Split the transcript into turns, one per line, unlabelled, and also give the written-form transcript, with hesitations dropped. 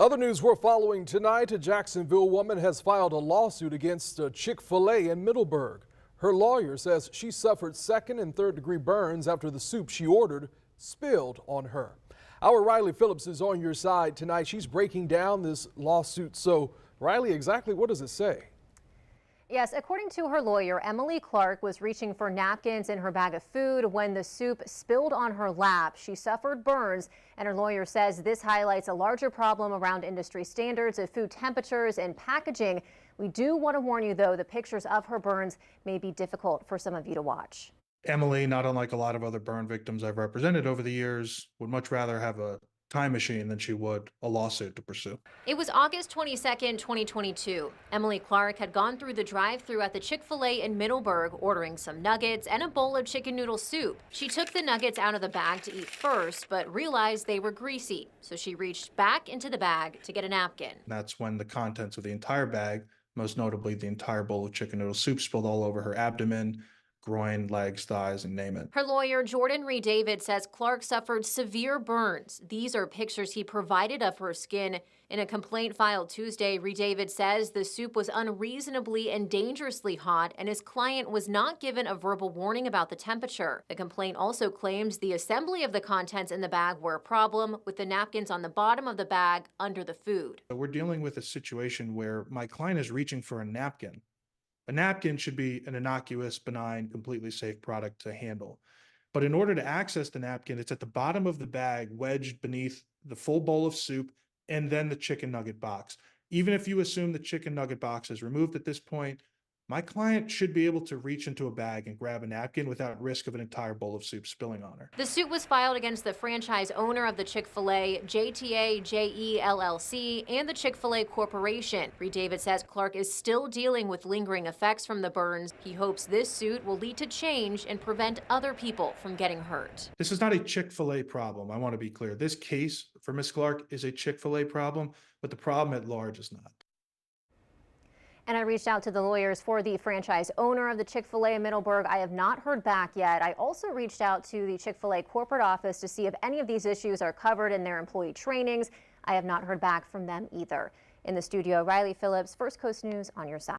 Other news we're following tonight, a Jacksonville woman has filed a lawsuit against Chick-fil-A in Middleburg. Her lawyer says she suffered second and third degree burns after the soup she ordered spilled on her. Our Riley Phillips is on your side tonight. She's breaking down this lawsuit. So, Riley, exactly what does it say?
Yes, according to her lawyer, Emily Clark was reaching for napkins in her bag of food when the soup spilled on her lap. She suffered burns, and her lawyer says this highlights a larger problem around industry standards of food temperatures and packaging. We do want to warn you, though, the pictures of her burns may be difficult for some of you to watch.
Emily, not unlike a lot of other burn victims I've represented over the years, would much rather have a time machine than she would a lawsuit to pursue.
It was August 22nd, 2022. Emily Clark had gone through the drive-thru at the Chick-fil-A in Middleburg, ordering some nuggets and a bowl of chicken noodle soup. She took the nuggets out of the bag to eat first, but realized they were greasy, so she reached back into the bag to get a napkin.
That's when the contents of the entire bag, most notably the entire bowl of chicken noodle soup, spilled all over her abdomen, groin, legs, thighs, and name it.
Her lawyer, Jordan Reed-David, says Clark suffered severe burns. These are pictures he provided of her skin. In a complaint filed Tuesday, Reed-David says the soup was unreasonably and dangerously hot, and his client was not given a verbal warning about the temperature. The complaint also claims the assembly of the contents in the bag were a problem, with the napkins on the bottom of the bag under the food.
We're dealing with a situation where my client is reaching for a napkin. A napkin should be an innocuous, benign, completely safe product to handle. But in order to access the napkin, it's at the bottom of the bag, wedged beneath the full bowl of soup and then the chicken nugget box. Even if you assume the chicken nugget box is removed at this point, my client should be able to reach into a bag and grab a napkin without risk of an entire bowl of soup spilling on her.
The suit was filed against the franchise owner of the Chick-fil-A, JTA-JE LLC, and the Chick-fil-A Corporation. Reed-David says Clark is still dealing with lingering effects from the burns. He hopes this suit will lead to change and prevent other people from getting hurt.
This is not a Chick-fil-A problem. I want to be clear. This case for Ms. Clark is a Chick-fil-A problem, but the problem at large is not.
And I reached out to the lawyers for the franchise owner of the Chick-fil-A in Middleburg. I have not heard back yet. I also reached out to the Chick-fil-A corporate office to see if any of these issues are covered in their employee trainings. I have not heard back from them either. In the studio, Riley Phillips, First Coast News, on your side.